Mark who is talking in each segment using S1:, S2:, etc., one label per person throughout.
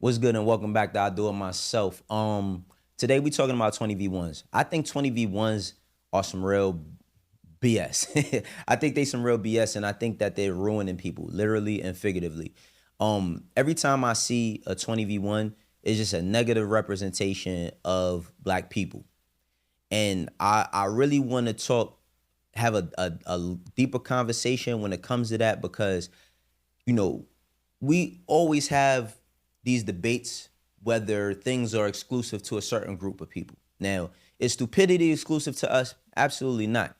S1: What's good and welcome back to I Do It Myself. Today we talking about 20v1s. I think 20v1s are some real BS. I think they some real BS, and I think that they're ruining people, literally and figuratively. Every time I see a 20v1, it's just a negative representation of black people. And I really want to have a deeper conversation when it comes to that, because, you know, we always have these debates whether things are exclusive to a certain group of people. Now, is stupidity exclusive to us? Absolutely not.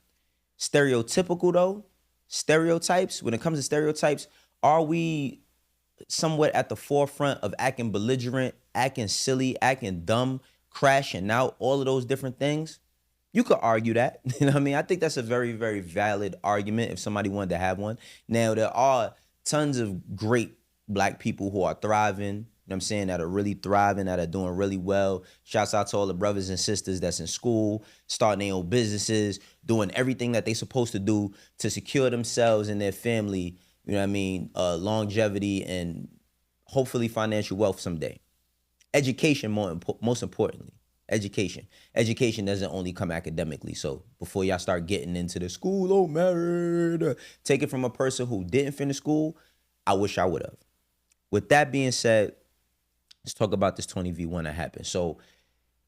S1: Stereotypical though, stereotypes, when it comes to stereotypes, are we somewhat at the forefront of acting belligerent, acting silly, acting dumb, crashing out, all of those different things? You could argue that. You know what I mean? I think that's a very, very valid argument if somebody wanted to have one. Now, there are tons of great black people who are thriving, you know what I'm saying, that are really thriving, that are doing really well. Shouts out to all the brothers and sisters that's in school, starting their own businesses, doing everything that they're supposed to do to secure themselves and their family, you know what I mean, longevity and hopefully financial wealth someday. Education, most importantly. Education. Education doesn't only come academically. So before y'all start getting into the school, oh, married, take it from a person who didn't finish school, I wish I would have. With that being said, let's talk about this 20v1 that happened. So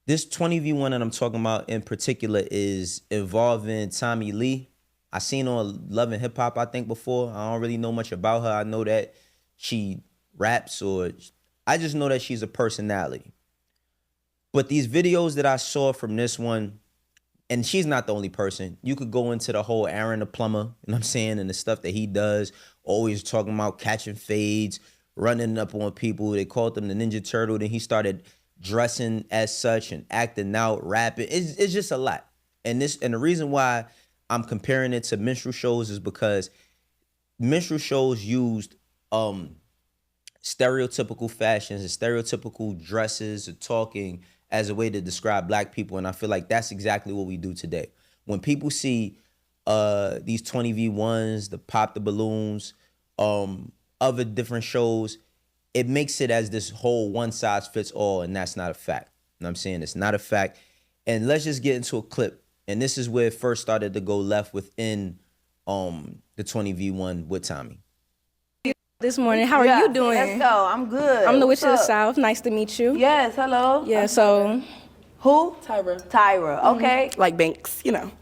S1: this 20v1 that I'm talking about in particular is involving Tommie Lee. I seen her on Love and Hip Hop, I think, before. I don't really know much about her. I know that she raps, or I just know that she's a personality. But these videos that I saw from this one, and she's not the only person. You could go into the whole Aaron the plumber, you know what I'm saying, and the stuff that he does, always talking about catching fades, running up on people. They called him the Ninja Turtle. Then he started dressing as such and acting out, rapping. It's just a lot. And the reason why I'm comparing it to minstrel shows is because minstrel shows used stereotypical fashions and stereotypical dresses or talking as a way to describe black people. And I feel like that's exactly what we do today. When people see these 20v1s, the Pop the Balloons, other different shows, it makes it as this whole one size fits all, and that's not a fact. You know what I'm saying? It's not a fact. And let's just get into a clip. And this is where it first started to go left within the 20v1 with Tommie.
S2: This morning, how are you doing?
S3: Let's go. I'm good.
S2: I'm the Witch
S3: What's
S2: of the
S3: up?
S2: South. Nice to meet you.
S3: Yes, hello.
S2: Yeah, so
S3: Who?
S2: Tyra.
S3: Tyra. Okay.
S2: Like Banks, you know.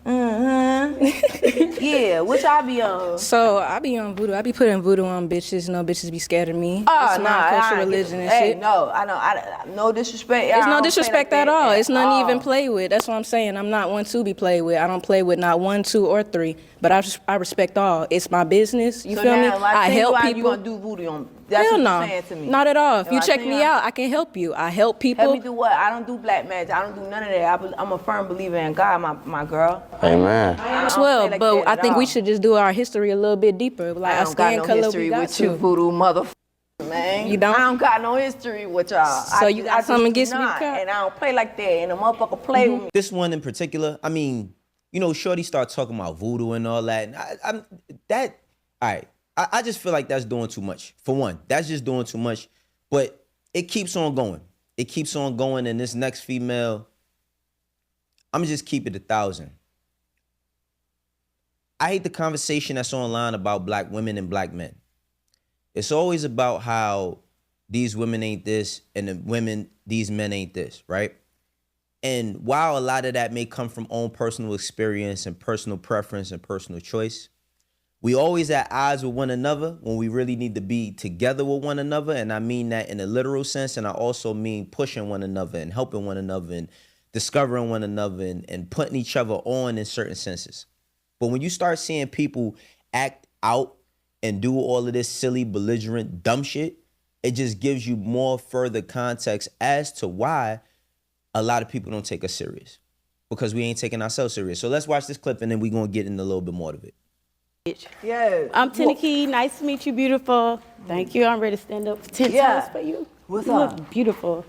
S3: Yeah, which I be on.
S2: So I be on voodoo. I be putting voodoo on bitches. You know, bitches be scared of me.
S3: Oh,
S2: it's
S3: no,
S2: non-kosher religion and
S3: hey,
S2: shit.
S3: no, I know. No disrespect.
S2: It's no disrespect at all. It's none to even
S3: all.
S2: play with. That's what I'm saying. I'm not one to be played with. I don't play with not one, two, or three. But I respect all. It's my business. You
S3: So
S2: feel me?
S3: now, like,
S2: I help people.
S3: You gonna do voodoo on? That's
S2: Hell
S3: what
S2: no.
S3: you're saying to me.
S2: Not at all. If you
S3: I
S2: check
S3: tell
S2: me out, I can help you. I help people.
S3: Help me do what? I don't do black magic. I don't do none of that. I'm a firm believer in God, my girl.
S4: Amen.
S2: As well,
S3: like
S2: but
S3: that
S2: I
S3: at
S2: think we
S3: all.
S2: should just do our history a little bit deeper. Like
S3: I
S2: our
S3: don't got
S2: skin
S3: no
S2: color,
S3: history
S2: we got
S3: with
S2: to.
S3: you, voodoo man.
S2: You don't?
S3: I don't got no history with y'all.
S2: So you got something against me,
S3: not,
S2: Kat?
S3: and I don't play like that. And a motherfucker play with me.
S1: This one in particular, I mean, you know, Shorty started talking about voodoo and all that. And all right, I just feel like that's doing too much. For one, that's just doing too much. But it keeps on going. It keeps on going. And this next female, I'm going to just keep it 1,000. I hate the conversation that's online about black women and black men. It's always about how these women ain't this and these men ain't this, right? And while a lot of that may come from own personal experience and personal preference and personal choice, we always at odds with one another when we really need to be together with one another. And I mean that in a literal sense. And I also mean pushing one another and helping one another and discovering one another and putting each other on in certain senses. But when you start seeing people act out and do all of this silly, belligerent, dumb shit, it just gives you more further context as to why a lot of people don't take us serious, because we ain't taking ourselves serious. So let's watch this clip and then we're going to get into a little bit more of it.
S3: Yeah.
S5: I'm Tenaki. Nice to meet you, beautiful. Thank you. I'm ready to stand up for 10
S3: Yeah.
S5: toes for you.
S3: What's
S5: You
S3: up?
S5: look beautiful.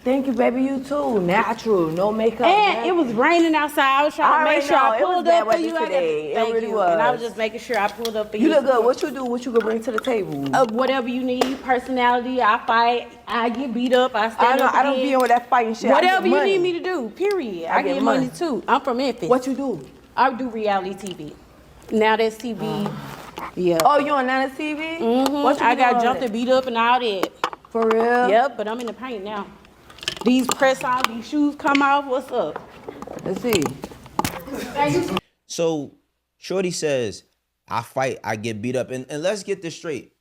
S3: Thank you, baby. You too. Natural, no makeup.
S4: And it was raining outside. I was trying to make sure I pulled up for you.
S3: Today.
S4: Thank
S3: It really
S4: you.
S3: was.
S4: And I was just making sure I pulled up for you.
S3: You look good. What you do? What you gonna bring to the table?
S4: Whatever you need. Personality. I fight. I get beat up. I stand up
S3: I don't
S4: again.
S3: be in with that fighting shit.
S4: Whatever you need me to do. Period. I get money too. I'm from Memphis.
S3: What you do?
S4: I do reality TV. Now that's TV. Yeah.
S3: Oh, you on Nana TV?
S4: Mm-hmm.
S3: What you
S4: I got
S3: doing?
S4: jumped and beat up and all that.
S3: For real?
S4: Yep, but I'm in the paint now. These press on, these shoes come off. What's up?
S3: Let's see.
S1: So Shorty says, I fight, I get beat up. And let's get this straight.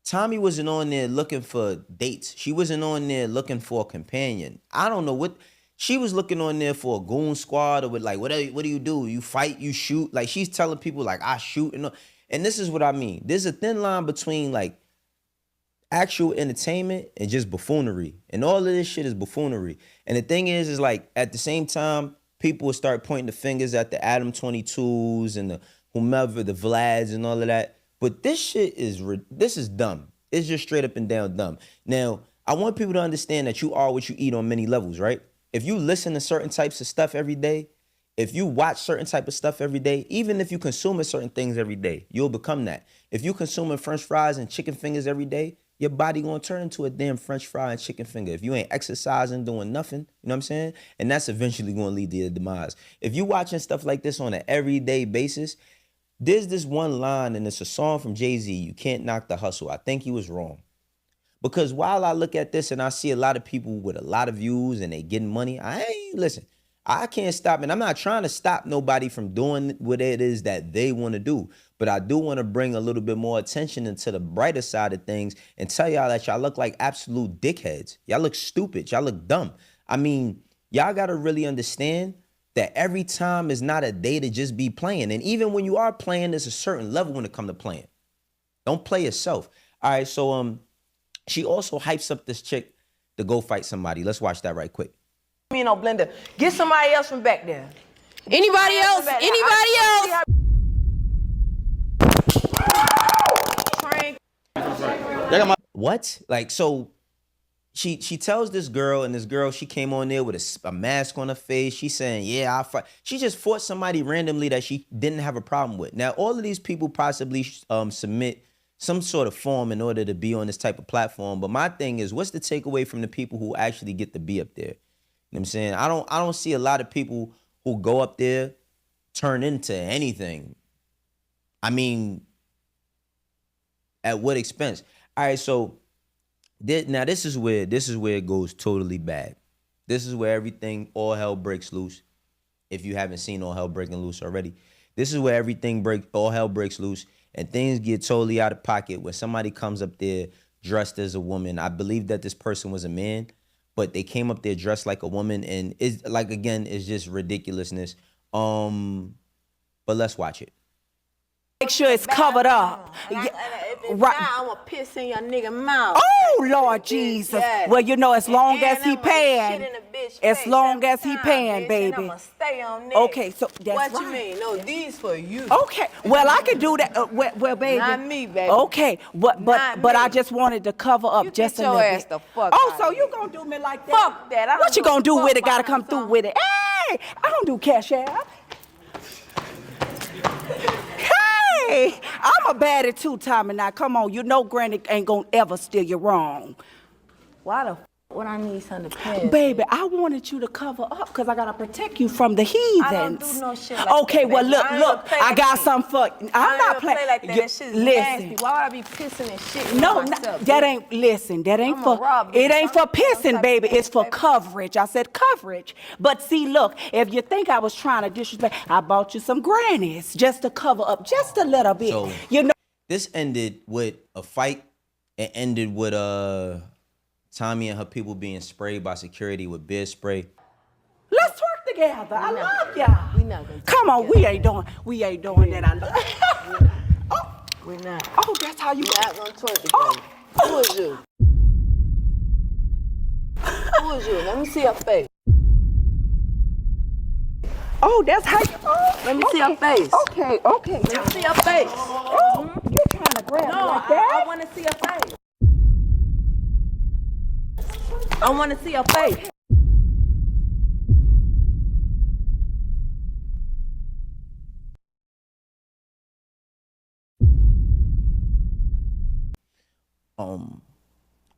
S1: Tommie wasn't on there looking for dates. She wasn't on there looking for a companion. I don't know what. She was looking on there for a goon squad or with like, what do you do? You fight, you shoot. Like she's telling people like, I shoot. And this is what I mean. There's a thin line between like actual entertainment and just buffoonery. And all of this shit is buffoonery. And the thing is like at the same time, people will start pointing the fingers at the Adam 22s and the whomever, the Vlads and all of that. But this shit is dumb. It's just straight up and down dumb. Now, I want people to understand that you are what you eat on many levels, right? If you listen to certain types of stuff every day, if you watch certain type of stuff every day, even if you consume certain things every day, you'll become that. If you consuming French fries and chicken fingers every day, your body gonna turn into a damn French fry and chicken finger. If you ain't exercising, doing nothing, you know what I'm saying? And that's eventually gonna lead to your demise. If you watching stuff like this on an everyday basis, there's this one line, and it's a song from Jay-Z, you can't knock the hustle. I think he was wrong. Because while I look at this and I see a lot of people with a lot of views and they getting money, listen, I can't stop, and I'm not trying to stop nobody from doing what it is that they want to do. But I do want to bring a little bit more attention into the brighter side of things and tell y'all that y'all look like absolute dickheads. Y'all look stupid. Y'all look dumb. I mean, y'all got to really understand that every time is not a day to just be playing. And even when you are playing, there's a certain level when it comes to playing. Don't play yourself. All right, so she also hypes up this chick to go fight somebody. Let's watch that right quick.
S3: Me no blender. Get somebody else from back there.
S2: Anybody else? Anybody else?
S1: What? Like, so she tells this girl, and this girl, she came on there with a mask on her face. She's saying, yeah, I'll fight. She just fought somebody randomly that she didn't have a problem with. Now, all of these people possibly submit some sort of form in order to be on this type of platform. But my thing is, what's the takeaway from the people who actually get to be up there? You know what I'm saying? I don't see a lot of people who go up there turn into anything. I mean, at what expense? All right, so now this is where it goes totally bad. This is where all hell breaks loose. If you haven't seen All Hell Breaking Loose already, this is where all hell breaks loose and things get totally out of pocket when somebody comes up there dressed as a woman. I believe that this person was a man, but they came up there dressed like a woman, and it's like, again, it's just ridiculousness. But let's watch it.
S5: Make sure it's covered up.
S3: Right. I'm gonna piss in your nigga mouth.
S5: Oh, Lord Jesus.
S3: Yes.
S5: Well, you know, as long as he
S3: I'ma
S5: paying,
S3: shit in a bitch
S5: as
S3: face
S5: long as
S3: every
S5: he
S3: time,
S5: paying,
S3: bitch,
S5: baby.
S3: And I'ma stay on that.
S5: Okay, so that's
S3: what
S5: right.
S3: you mean? No, these for you.
S5: Okay, well, I can do that. Well, baby.
S3: Not me, baby.
S5: Okay, but
S3: Not
S5: I
S3: me.
S5: just wanted to cover up
S3: You
S5: just
S3: get
S5: a
S3: your
S5: little
S3: ass
S5: bit.
S3: the fuck
S5: Oh,
S3: out
S5: so
S3: of
S5: you
S3: here.
S5: gonna do me like that?
S3: Fuck that. I don't
S5: What you
S3: give a
S5: gonna do
S3: fuck
S5: with it? Gotta
S3: about
S5: come through
S3: something.
S5: with it. Hey, I don't do cash app. Hey, I'm a baddie too, Tommie. Now, come on, you know Granny ain't gonna ever steer you wrong.
S3: Why the f would I need something to pay?
S5: Baby, I wanted you to cover up because I gotta protect you from the heathens.
S3: I don't do no shit like
S5: okay,
S3: that,
S5: well,
S3: baby.
S5: look,
S3: I ain't
S5: look,
S3: gonna play
S5: I
S3: like
S5: got
S3: that.
S5: something for. I'm not
S3: play
S5: playing.
S3: like that. That shit's
S5: listen,
S3: nasty. Why would I be pissing and shit?
S5: no,
S3: myself,
S5: that
S3: bitch?
S5: ain't. Listen, that ain't
S3: I'm
S5: for.
S3: a rob
S5: It
S3: bitch.
S5: ain't for
S3: I'm
S5: pissing,
S3: type
S5: baby.
S3: of
S5: It's for
S3: baby.
S5: coverage. I said coverage. But see, look, if you think I was trying to disrespect, I bought you some grannies just to cover up just a little bit.
S1: So,
S5: you know.
S1: This ended with a fight. It ended with Tommie and her people being sprayed by security with beer spray.
S5: Let's work together. I love y'all.
S3: We not gonna.
S5: Come on, we ain't doing that. I love. Oh,
S3: We're not.
S5: oh, that's how you.
S3: We're not gonna twerk together.
S5: Oh.
S3: Who is you? Who is you? Let me see your face.
S5: Oh, that's how you. Oh,
S3: Let me see your face.
S5: Okay, okay.
S3: Let me see your face.
S5: Oh, you're trying to grab me
S3: No,
S5: like that?
S3: I want to see your face. I want to see your face.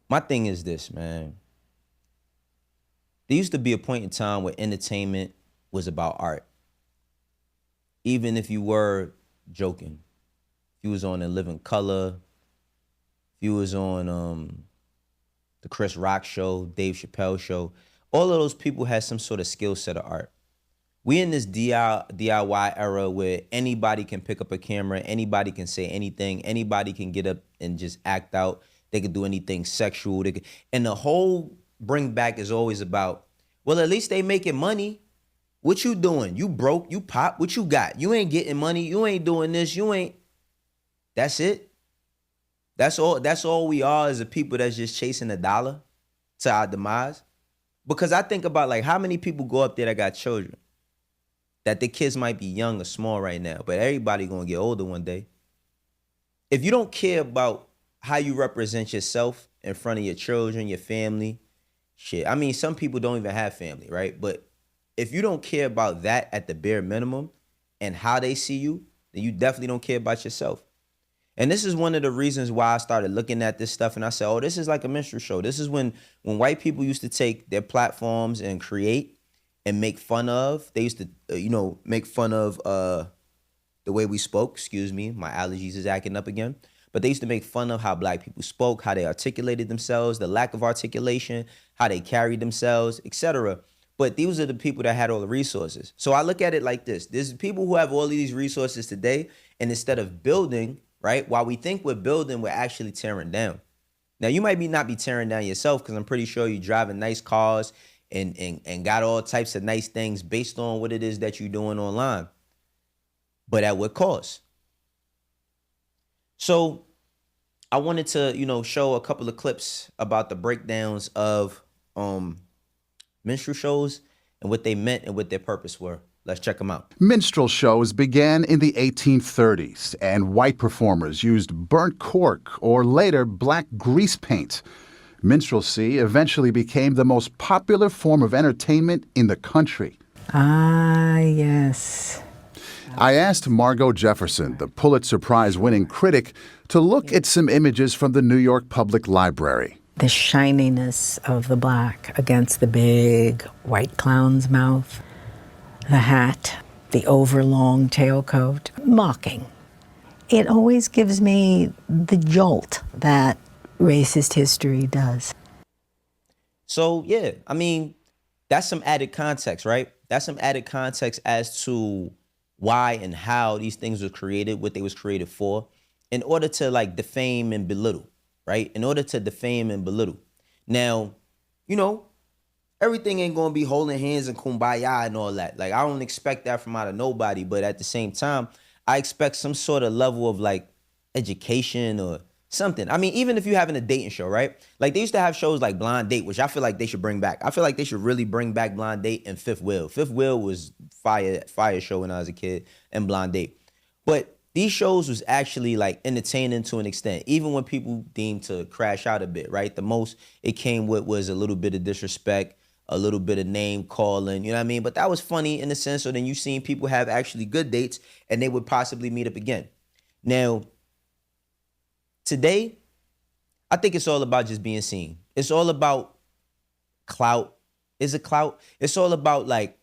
S1: My thing is this, man. There used to be a point in time where entertainment was about art. Even if you were joking. If you was on In Living Color, if you was on the Chris Rock show, Dave Chappelle show, all of those people had some sort of skill set of art. We in this DIY era where anybody can pick up a camera, anybody can say anything, anybody can get up and just act out. They could do anything sexual. And the whole bring back is always about, well, at least they making money. What you doing? You broke, you pop, what you got? You ain't getting money, you ain't doing this, you ain't. That's it. That's all we are as a people that's just chasing a dollar to our demise. Because I think about like how many people go up there that got children, that the kids might be young or small right now, but everybody gonna get older one day. If you don't care about how you represent yourself in front of your children, your family, shit. I mean, some people don't even have family, right? But if you don't care about that at the bare minimum and how they see you, then you definitely don't care about yourself. And this is one of the reasons why I started looking at this stuff and I said, oh, this is like a minstrel show. This is when white people used to take their platforms and create and make fun of. They used to, make fun of the way we spoke. Excuse me, my allergies is acting up again. But they used to make fun of how black people spoke, how they articulated themselves, the lack of articulation, how they carried themselves, etc. But these are the people that had all the resources. So I look at it like this. There's people who have all of these resources today, and instead of building, right, while we think we're building, we're actually tearing down. Now, you might not be tearing down yourself because I'm pretty sure you're driving nice cars and got all types of nice things based on what it is that you're doing online. But at what cost? So I wanted to, show a couple of clips about the breakdowns of minstrel shows and what they meant and what their purpose were. Let's check them out.
S6: Minstrel shows began in the 1830s, and white performers used burnt cork or later black grease paint. Minstrelsy eventually became the most popular form of entertainment in the country.
S7: Ah, yes.
S6: I asked Margot Jefferson, the Pulitzer Prize-winning critic, to look at some images from the New York Public Library.
S7: The shininess of the black against the big white clown's mouth, the hat, the overlong tailcoat, mocking. It always gives me the jolt that racist history does.
S1: So, yeah, I mean, that's some added context, right? That's some added context as to why and how these things were created, what they was created for, in order to like defame and belittle, right? In order to defame and belittle. Now, everything ain't gonna be holding hands and kumbaya and all that. Like, I don't expect that from out of nobody, but at the same time, I expect some sort of level of like education or something. I mean, even if you're having a dating show, right? Like they used to have shows like Blind Date, which I feel like they should bring back. I feel like they should really bring back Blind Date and Fifth Wheel. Fifth Wheel was fire show when I was a kid, and Blind Date. But these shows was actually like entertaining to an extent, even when people deemed to crash out a bit, right? The most it came with was a little bit of disrespect, a little bit of name calling, you know what I mean? But that was funny in the sense, so then you seen people have actually good dates and they would possibly meet up again. Now, today, I think it's all about just being seen. It's all about clout. Is it clout? It's all about like,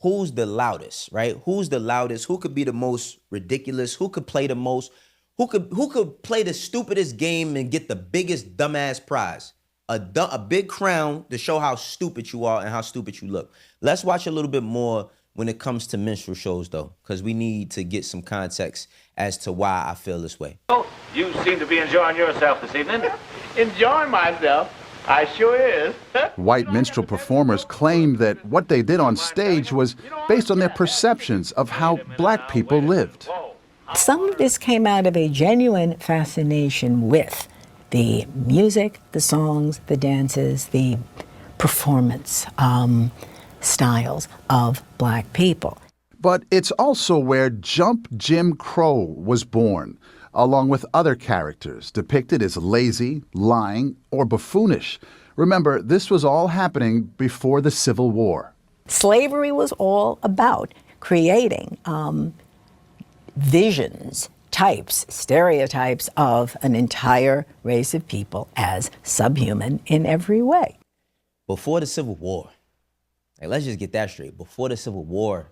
S1: who's the loudest, right? Who's the loudest? Who could be the most ridiculous? Who could play the most? Who could play the stupidest game and get the biggest dumbass prize? A big crown to show how stupid you are and how stupid you look. Let's watch a little bit more when it comes to minstrel shows, though, because we need to get some context as to why I feel this way.
S8: Oh, you seem to be enjoying yourself this evening.
S9: Enjoying myself? I sure is.
S6: White minstrel performers claimed that what they did on stage was based on their perceptions of how black people lived.
S7: Some of this came out of a genuine fascination with the music, the songs, the dances, the performance styles of black people.
S6: But it's also where Jump Jim Crow was born, along with other characters depicted as lazy, lying, or buffoonish, Remember, this was all happening before the Civil War.
S7: Slavery was all about creating visions, types, stereotypes of an entire race of people as subhuman in every way.
S1: Before the Civil War, like, let's just get that straight. Before the Civil War, you know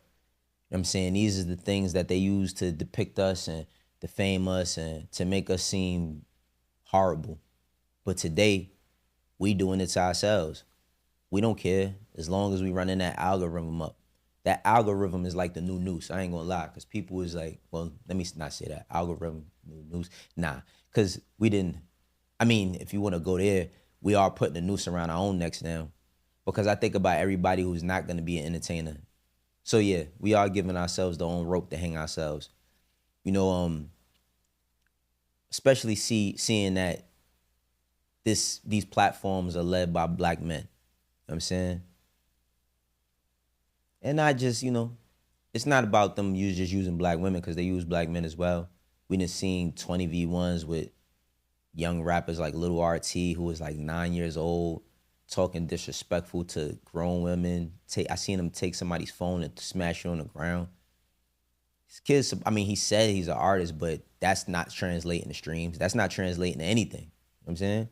S1: what I'm saying, these are the things that they used to depict us and defame us and to make us seem horrible. But today, we doing it to ourselves. We don't care as long as we running that algorithm up. That algorithm is like the new noose. I ain't gonna lie, because people is like, well, let me not say that. Algorithm, new noose. Nah, because we didn't, I mean, if you want to go there, we are putting a noose around our own necks now. Because I think about everybody who's not going to be an entertainer. So yeah, we are giving ourselves the own rope to hang ourselves. You know, especially seeing that these platforms are led by black men. You know what I'm saying? And not just, you know, it's not about them just using black women, because they use black men as well. We done seen 20v1s with young rappers like Lil RT, who was like 9 years old, talking disrespectful to grown women. I seen him take somebody's phone and smash it on the ground. His kids, I mean, he said he's an artist, but that's not translating to streams. That's not translating to anything. You know what I'm saying?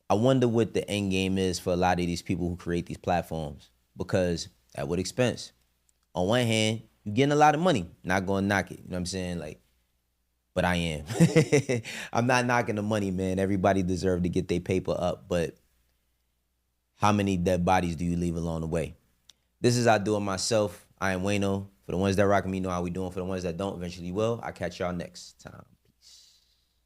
S1: I wonder what the end game is for a lot of these people who create these platforms, because at what expense? On one hand, you're getting a lot of money. Not going to knock it. You know what I'm saying? Like, but I am. I'm not knocking the money, man. Everybody deserves to get their paper up, but how many dead bodies do you leave along the way? This is I Do It Myself. I am Wayno. For the ones that rock me know how we doing. For the ones that don't, eventually will. I'll catch y'all next time.